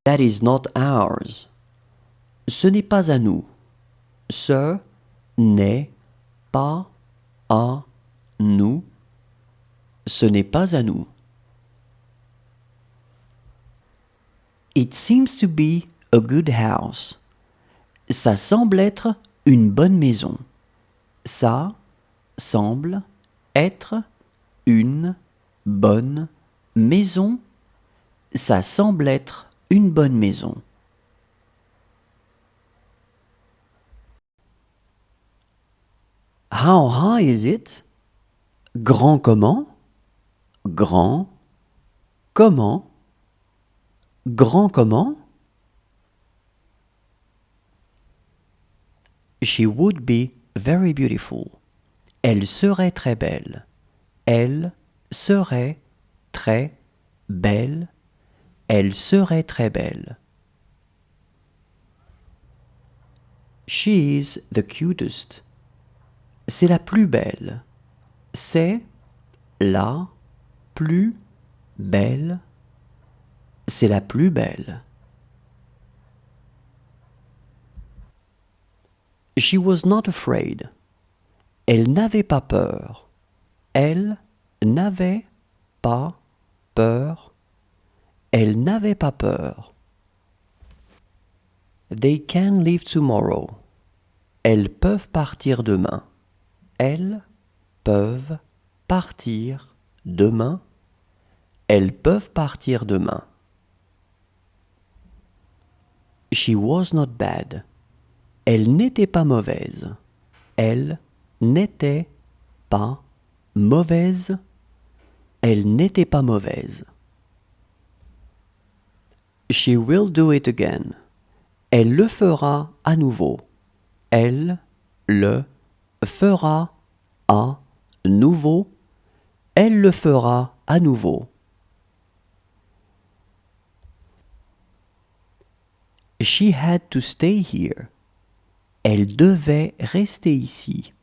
That is not ours. Ce n'est pas à nous. Ce n'est pas à nous. Ce n'est pas à nous. It seems to be a good house. Ça semble être une bonne maison. Ça semble être une bonne maison. Ça semble être une bonne maison. How high is it? Grand comment? Grand comment? Grand comment? She would be very beautiful. Elle serait très belle. Elle serait très belle. Elle serait très belle. She is the cutest. C'est la plus belle. C'est la plus belle. C'est la plus belle. She was not afraid. Elle n'avait pas peur. Elle n'avait pas peur. Elle n'avait pas peur. They can leave tomorrow. Elles peuvent partir demain. Elles peuvent partir demain. Elles peuvent partir demain. She was not bad. Elle n'était pas mauvaise. Elle n'était pas mauvaise. Elle n'était pas mauvaise. She will do it again. Elle le fera à nouveau. Elle le fera à nouveau. Elle le fera à nouveau. She had to stay here. Elle devait rester ici.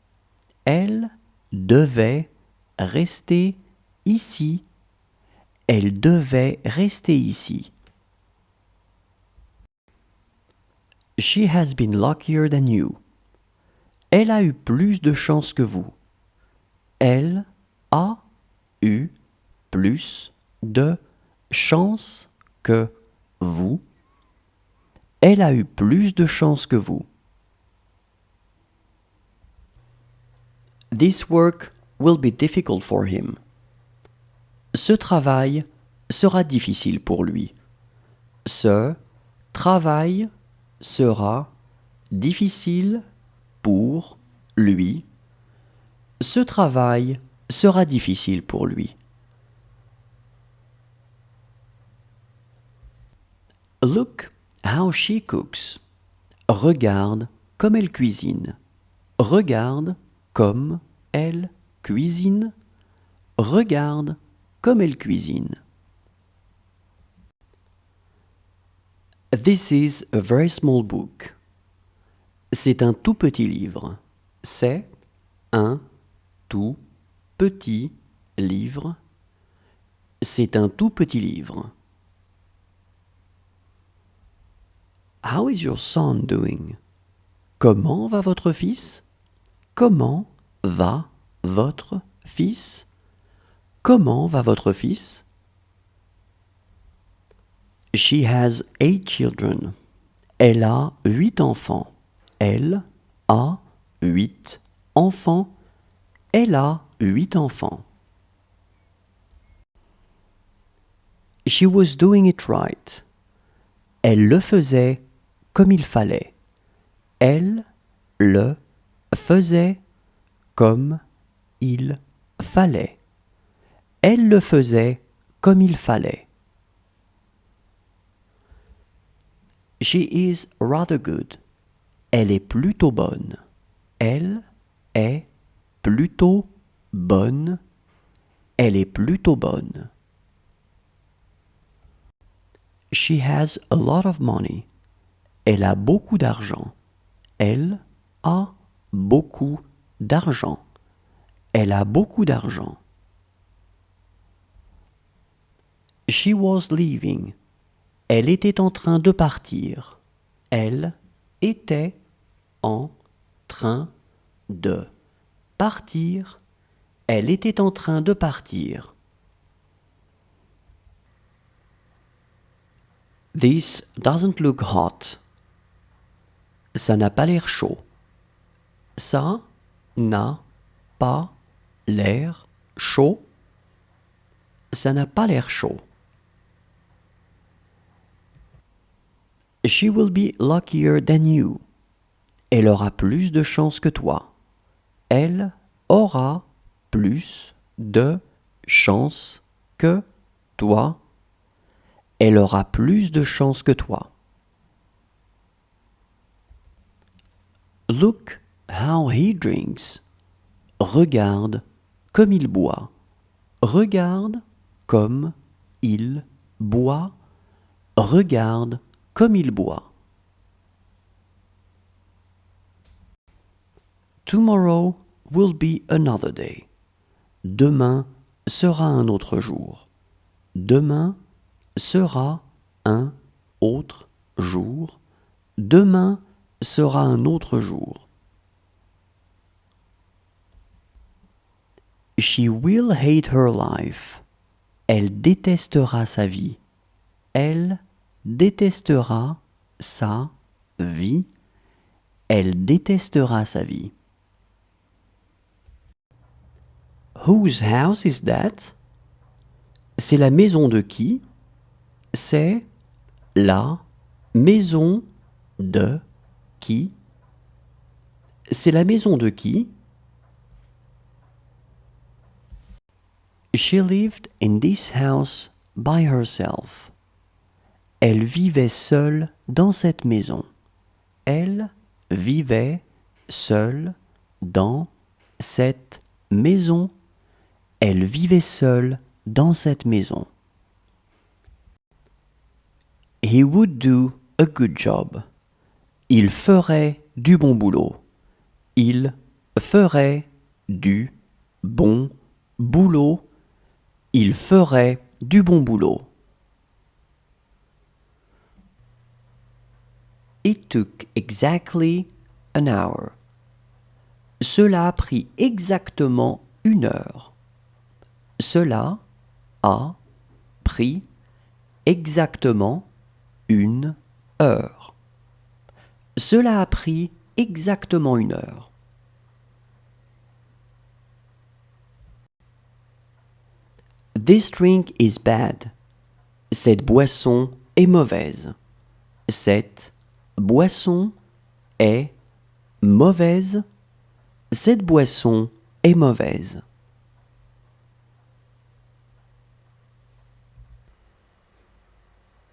Elle devait rester ici. Elle devait rester ici. She has been luckier than you. Elle a eu plus de chance que vous. Elle a eu plus de chance que vous. Elle a eu plus de chance que vous. This work will be difficult for him. Ce travail sera difficile pour lui. Ce travail sera difficile pour lui. Ce travail sera difficile pour lui. Look how she cooks. Regarde comme elle cuisine. Regarde comme elle cuisine. Regarde comme elle cuisine. This is a very small book. C'est un tout petit livre. C'est un tout petit livre. C'est un tout petit livre. How is your son doing? Comment va votre fils? Comment va votre fils? Comment va votre fils? She has 8 children. Elle a 8 enfants. Elle a 8 enfants. Elle a 8 enfants. She was doing it right. Elle le faisait comme il fallait. Elle le faisait comme il fallait. Elle le faisait comme il fallait. She is rather good. Elle est plutôt bonne. Elle est plutôt bonne. Elle est plutôt bonne. She has a lot of money. Elle a beaucoup d'argent. Elle a beaucoup d'argent. Elle a beaucoup d'argent. She was leaving. Elle était en train de partir. Elle était en train de partir. Elle était en train de partir. This doesn't look hot. Ça n'a pas l'air chaud. Ça n'a pas l'air chaud. Ça n'a pas l'air chaud. She will be luckier than you. Elle aura plus de chance que toi. Elle aura plus de chance que toi. Elle aura plus de chance que toi. Look how he drinks. Regarde comme il boit. Regarde comme il boit. Regarde comme il boit. Tomorrow will be another day. Demain sera un autre jour. Demain sera un autre jour. Demain sera un autre jour. She will hate her life. Elle détestera sa vie. Elle détestera sa vie. Elle détestera sa vie. Whose house is that? C'est la maison de qui? C'est la maison de qui? C'est la maison de qui? She lived in this house by herself. Elle vivait seule dans cette maison. Elle vivait seule dans cette maison. Elle vivait seule dans cette maison. He would do a good job. Il ferait du bon boulot. Il ferait du bon boulot. Il ferait du bon boulot. It took exactly an hour. Cela a pris exactement 1 heure. Cela a pris exactement 1 heure. Cela a pris exactement 1 heure. This drink is bad. Cette boisson est mauvaise. Cette boisson est mauvaise. Cette boisson est mauvaise.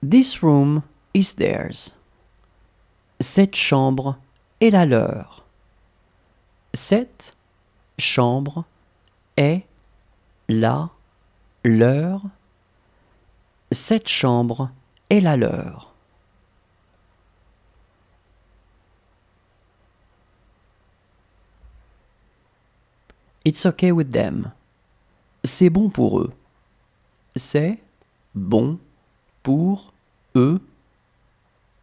This room is theirs. Cette chambre est la leur. Cette chambre est la leur. Cette chambre est la leur. It's okay with them. C'est bon pour eux. C'est bon pour eux.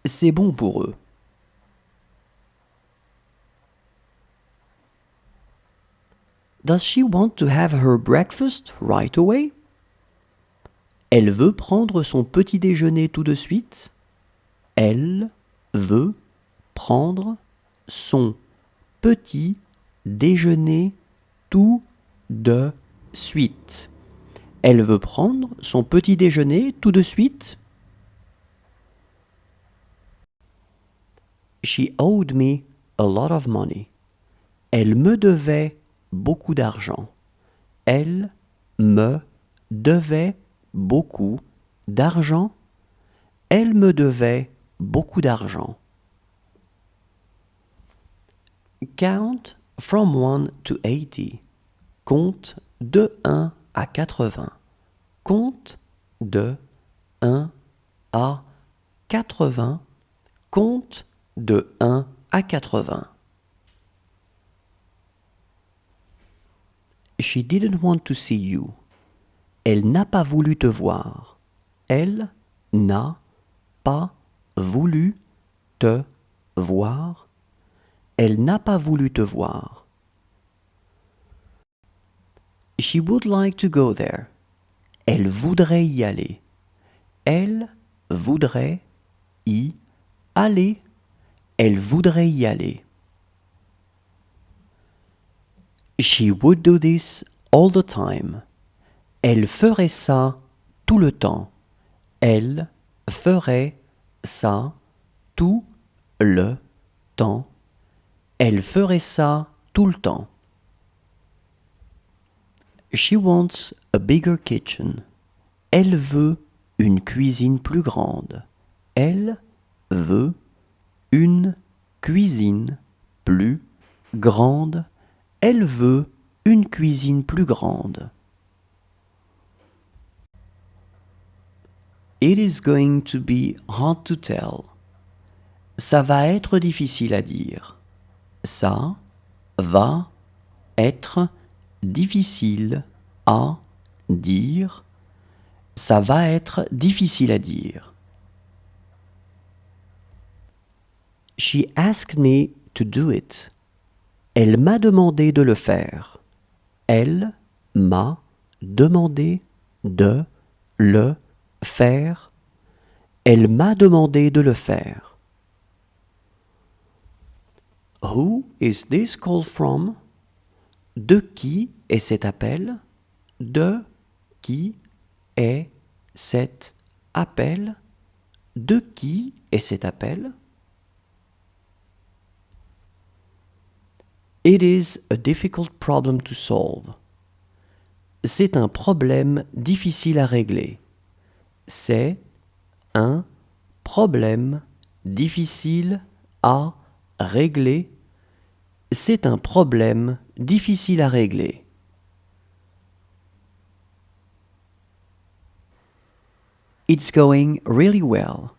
C'est bon pour eux. Does she want to have her breakfast right away? Elle veut prendre son petit déjeuner tout de suite. Elle veut prendre son petit déjeuner tout de suite. Elle veut prendre son petit déjeuner tout de suite. She owed me a lot of money. Elle me devait beaucoup d'argent. Elle me devait beaucoup d'argent. Elle me devait beaucoup d'argent. Count from 1 to 80. Compte de 1 à 80. Compte de 1 à 80. Compte de 1 à 80. She didn't want to see you. Elle n'a pas voulu te voir. Elle n'a pas voulu te voir. Elle n'a pas voulu te voir. She would like to go there. Elle voudrait y aller. Elle voudrait y aller. Elle voudrait y aller. She would do this all the time. Elle ferait ça tout le temps. Elle ferait ça tout le temps. Elle ferait ça tout le temps. She wants a bigger kitchen. Elle veut une cuisine plus grande. Elle veut une cuisine plus grande. Elle veut une cuisine plus grande. It is going to be hard to tell. Ça va être difficile à dire. Ça va être difficile à dire. Ça va être difficile à dire. She asked me to do it. Elle m'a demandé de le faire. Elle m'a demandé de le faire. Elle m'a demandé de le faire. Who is this call from? De qui est cet appel? De qui est cet appel? De qui est cet appel? It is a difficult problem to solve. C'est un problème difficile à régler. C'est un problème difficile à régler. C'est un problème difficile à régler. It's going really well.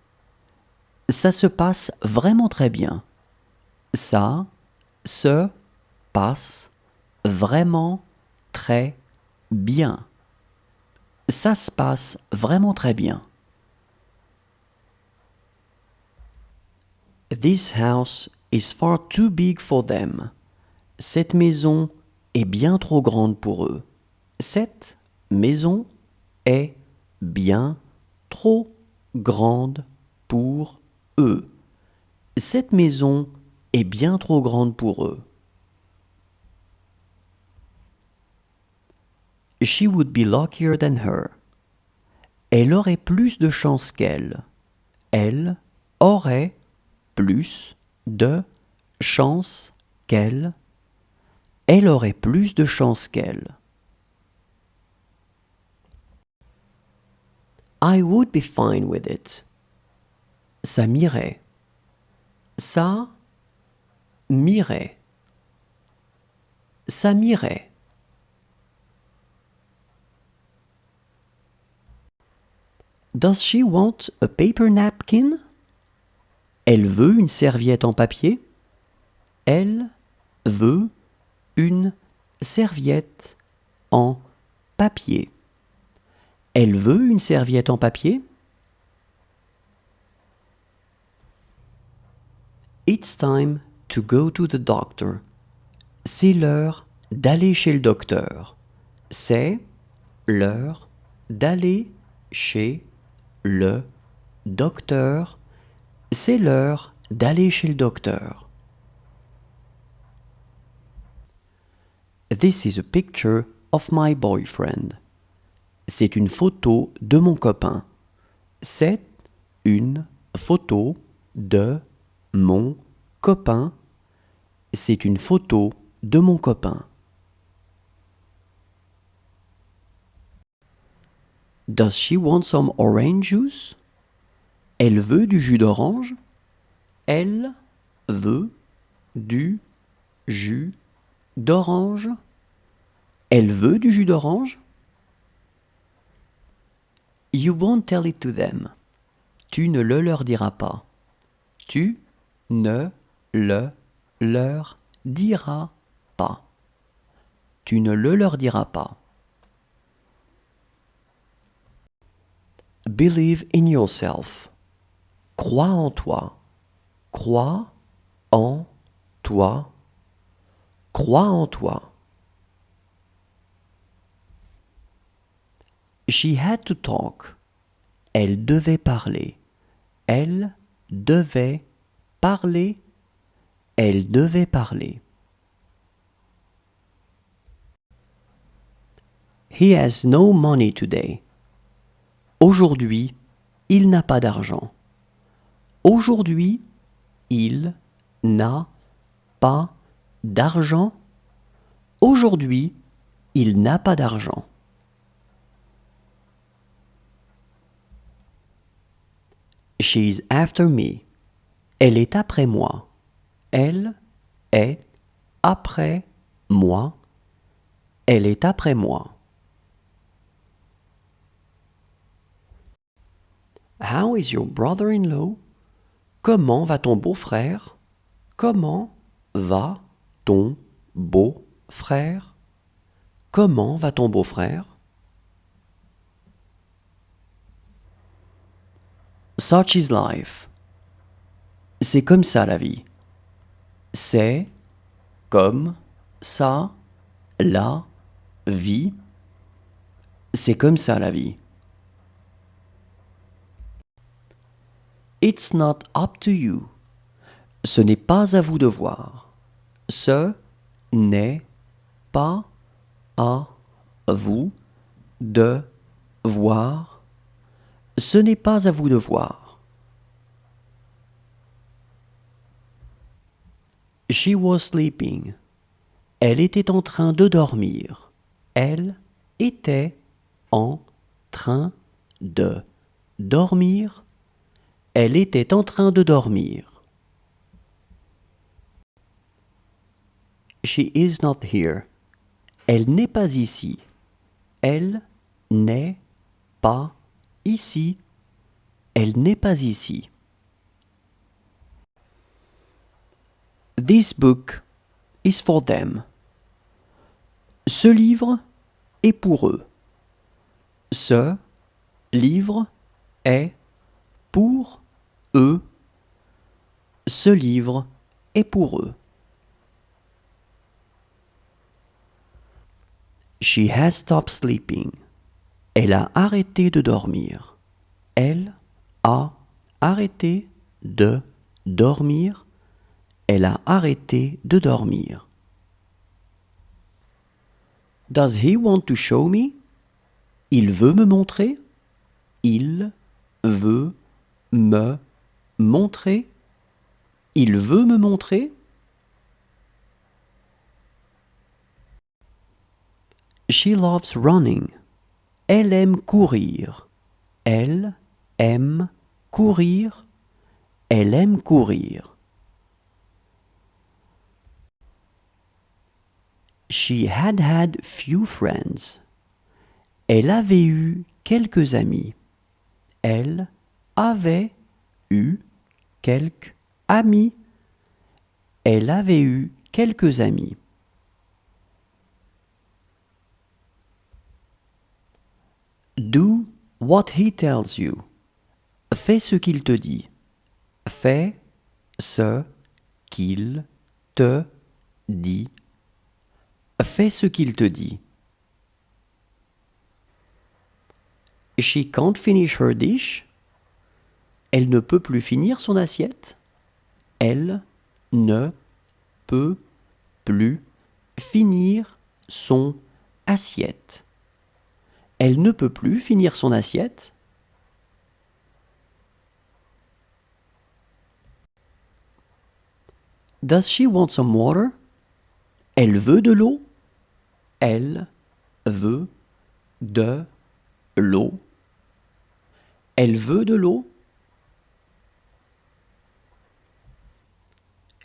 Ça se passe vraiment très bien. Ça se passe vraiment très bien. Ça se passe vraiment très bien. This house is far too big for them. Cette maison est bien trop grande pour eux. Cette maison est bien trop grande pour eux. Cette maison est bien trop grande pour eux. She would be luckier than her. Elle aurait plus de chance qu'elle. Elle aurait plus de chance qu'elle. Elle aurait plus de chance qu'elle. I would be fine with it. Ça m'irait. Ça m'irait. Ça m'irait. Does she want a paper napkin? Elle veut une serviette en papier. Elle veut une serviette en papier. Elle veut une serviette en papier. It's time to go to the doctor. C'est l'heure d'aller chez le docteur. C'est l'heure d'aller chez le docteur. C'est l'heure d'aller chez le docteur. This is a picture of my boyfriend. C'est une photo de mon copain. C'est une photo de mon copain. C'est une photo de mon copain. Does she want some orange juice? Elle veut du jus d'orange. Elle veut du jus d'orange. Elle veut du jus d'orange. You won't tell it to them. Tu ne le leur diras pas. Tu ne le leur diras pas. Tu ne le leur diras pas. Believe in yourself. Crois en toi. Crois en toi. Crois en toi. She had to talk. Elle devait parler. Elle devait parler. Elle devait parler. He has no money today. Aujourd'hui, il n'a pas d'argent. Aujourd'hui, il n'a pas d'argent. Aujourd'hui, il n'a pas d'argent. She's after me. Elle est après moi. Elle est après moi. Elle est après moi. How is your brother-in-law? Comment va ton beau-frère? Comment va ton beau-frère? Comment va ton beau-frère? Such is life. C'est comme ça la vie. C'est comme ça la vie. C'est comme ça la vie. It's not up to you. Ce n'est pas à vous de voir. Ce n'est pas à vous de voir. Ce n'est pas à vous de voir. She was sleeping. Elle était en train de dormir. Elle était en train de dormir. Elle était en train de dormir. She is not here. Elle n'est pas ici. Elle n'est pas ici. Elle n'est pas ici. This book is for them. Ce livre est pour eux. Ce livre est pour eux. Ce livre est pour eux. She has stopped sleeping. Elle a arrêté de dormir. Elle a arrêté de dormir. Elle a arrêté de dormir. Does he want to show me? Il veut me montrer. Il veut me montrer. Il veut me montrer. She loves running. Elle aime courir. Elle aime courir. Elle aime courir. She had few friends. Elle avait eu quelques amis. Elle avait eu quelques amis. Elle avait eu quelques amis. Do what he tells you. Fais ce qu'il te dit. Fais ce qu'il te dit. Fais ce qu'il te dit. She can't finish her dish. Elle ne peut plus finir son assiette. Elle ne peut plus finir son assiette. Elle ne peut plus finir son assiette. Does she want some water? Elle veut de l'eau. Elle veut de l'eau. Elle veut de l'eau.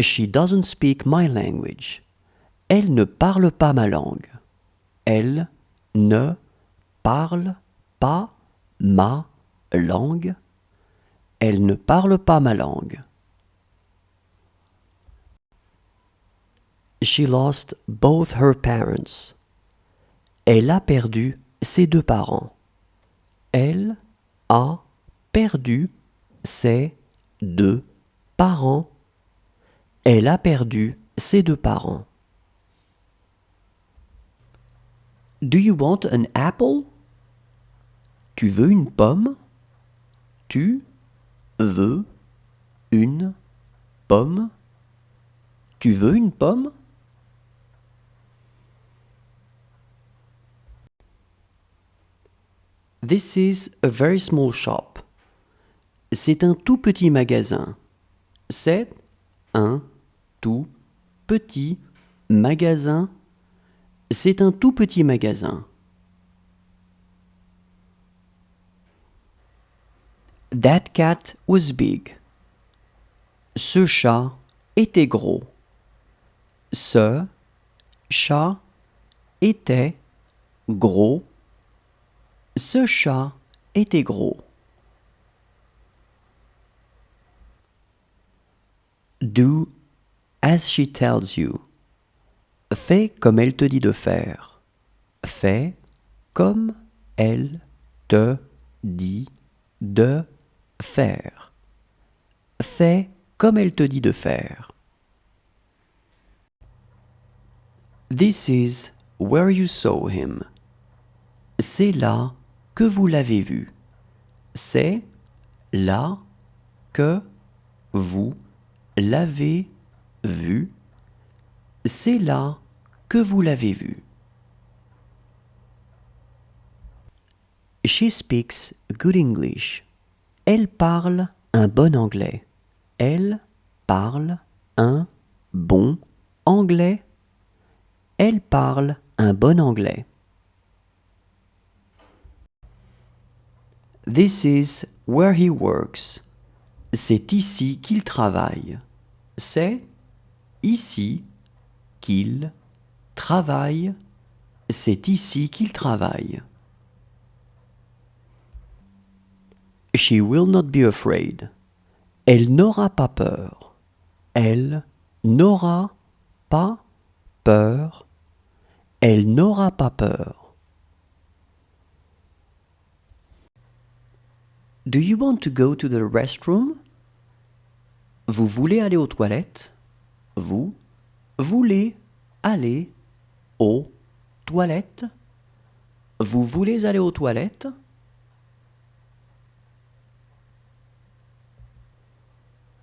She doesn't speak my language. Elle ne parle pas ma langue. Elle ne parle pas ma langue. Elle ne parle pas ma langue. She lost both her parents. Elle a perdu ses deux parents. Elle a perdu ses 2 parents. Elle a perdu ses 2 parents. Do you want an apple? Tu veux une pomme? Tu veux une pomme? Tu veux une pomme? This is a very small shop. C'est un tout petit magasin. C'est un tout petit magasin. C'est un tout petit magasin. That cat was big. Ce chat était gros. Ce chat était gros. Ce chat était gros. Do as she tells you. Fais comme elle te dit de faire. Fais comme elle te dit de faire. Fais comme elle te dit de faire. This is where you saw him. C'est là que vous l'avez vu. C'est là que vous l'avez vu. C'est là que vous l'avez vu. She speaks good English. Elle parle un bon anglais. Elle parle un bon anglais. Elle parle un bon anglais. This is where he works. C'est ici qu'il travaille. C'est ici qu'il travaille. C'est ici qu'il travaille. She will not be afraid. Elle n'aura pas peur. Elle n'aura pas peur. Elle n'aura pas peur. Do you want to go to the restroom? Vous voulez aller aux toilettes? Vous voulez aller aux toilettes? Vous voulez aller aux toilettes?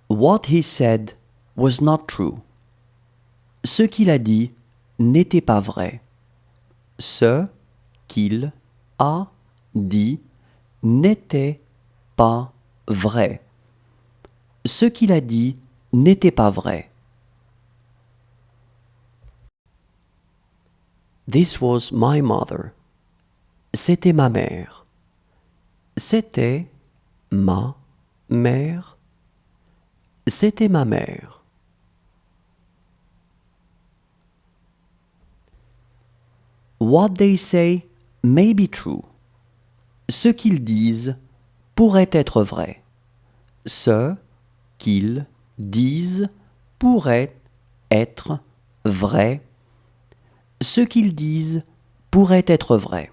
What he said was not true. Ce qu'il a dit n'était pas vrai. Ce qu'il a dit n'était pas vrai. Ce qu'il a dit n'était pas vrai. This was my mother. C'était ma mère. C'était ma mère. C'était ma mère. What they say may be true. Ce qu'ils disent pourrait être vrai. Ce qu'ils disent pourrait être vrai. Ce qu'ils disent pourrait être vrai.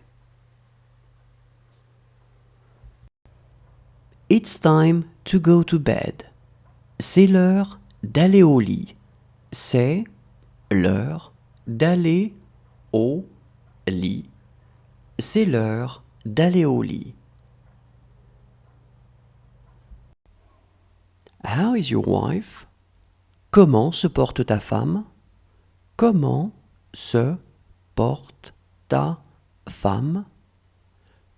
It's time to go to bed. C'est l'heure d'aller au lit. C'est l'heure d'aller au lit. C'est l'heure d'aller au lit. How is your wife? Comment se porte ta femme? Comment se porte ta femme?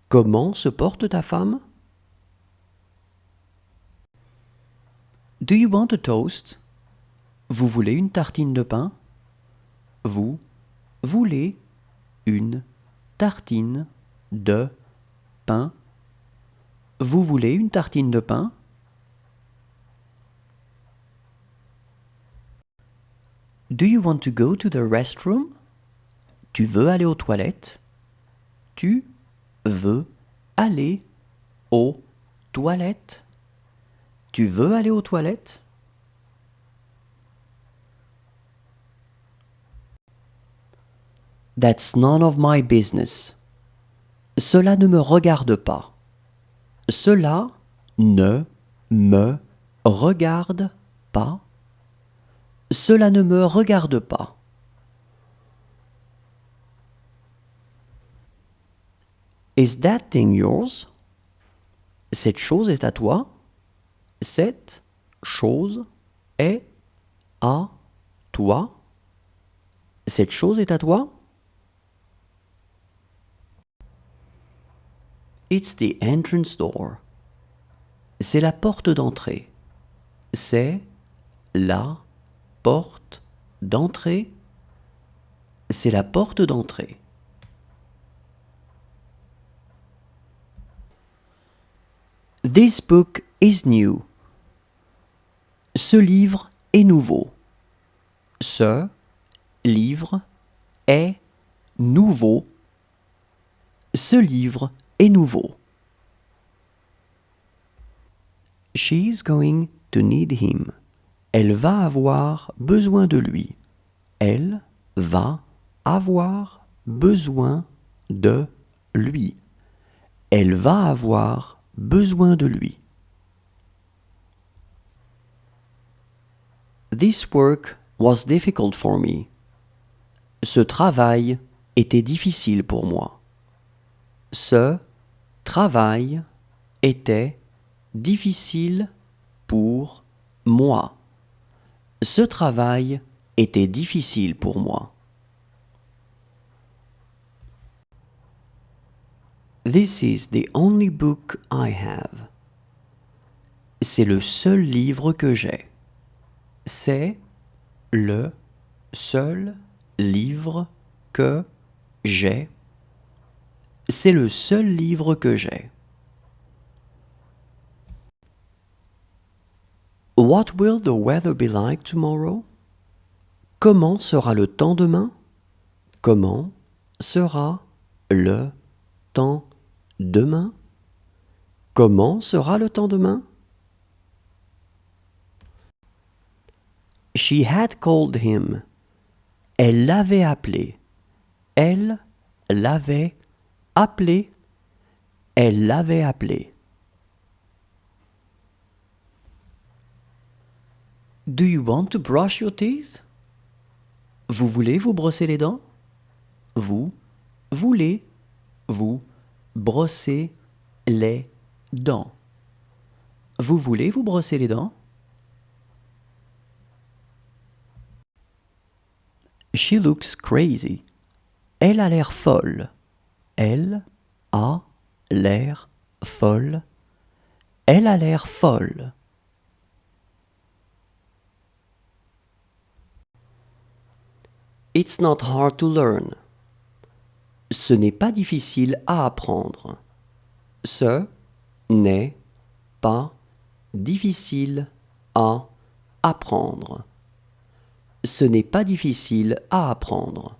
Comment se porte ta femme? Do you want a toast? Vous voulez une tartine de pain? Vous voulez une tartine de pain? Vous voulez une tartine de pain? Do you want to go to the restroom? Tu veux aller aux toilettes? Tu veux aller aux toilettes? Tu veux aller aux toilettes? That's none of my business. Cela ne me regarde pas. Cela ne me regarde pas. Cela ne me regarde pas. Is that thing yours? Cette chose est à toi? Cette chose est à toi? Cette chose est à toi? It's the entrance door. C'est la porte d'entrée. C'est la porte d'entrée. C'est la porte d'entrée. This book is new. Ce livre est nouveau. Ce livre est nouveau. Ce livre est nouveau. She's going to need him. Elle va avoir besoin de lui. Elle va avoir besoin de lui. Elle va avoir besoin de lui. This work was difficult for me. Ce travail était difficile pour moi. Ce travail était difficile pour moi. Ce travail était difficile pour moi. This is the only book I have. C'est le seul livre que j'ai. C'est le seul livre que j'ai. C'est le seul livre que j'ai. What will the weather be like tomorrow? Comment sera le temps demain? Comment sera le temps demain? Comment sera le temps demain? She had called him. Elle l'avait appelé. Elle l'avait appelé. Elle l'avait appelé. Do you want to brush your teeth? Vous voulez vous brosser les dents? Vous voulez vous brosser les dents? Vous voulez vous brosser les dents? She looks crazy. Elle a l'air folle. Elle a l'air folle. Elle a l'air folle. It's not hard to learn. Ce n'est pas difficile à apprendre. Ce n'est pas difficile à apprendre. Ce n'est pas difficile à apprendre.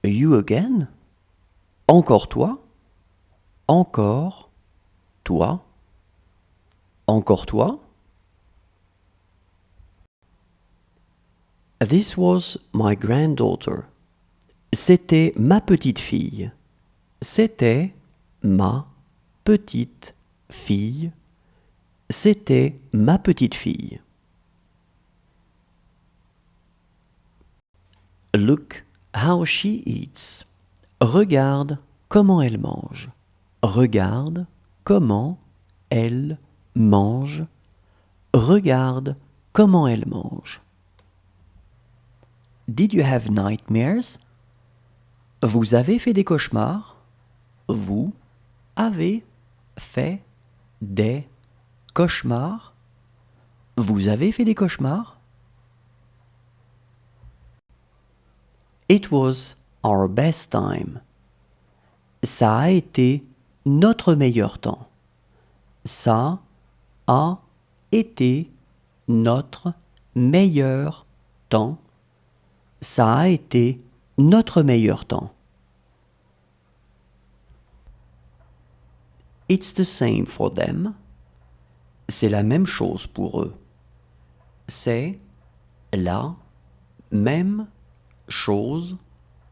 You again? Encore toi? Encore toi? Encore toi? This was my granddaughter. C'était ma petite fille. C'était ma petite fille. C'était ma petite fille. Look how she eats. Regarde comment elle mange. Regarde comment elle mange. Regarde comment elle mange. Did you have nightmares? Vous avez fait des cauchemars? Vous avez fait des cauchemars? Vous avez fait des cauchemars? It was our best time. Ça a été notre meilleur temps. Ça a été notre meilleur temps. Ça a été notre meilleur temps. It's the same for them. C'est la même chose pour eux. C'est la même chose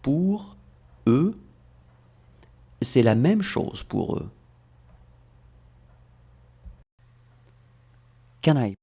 pour eux. C'est la même chose pour eux. Can I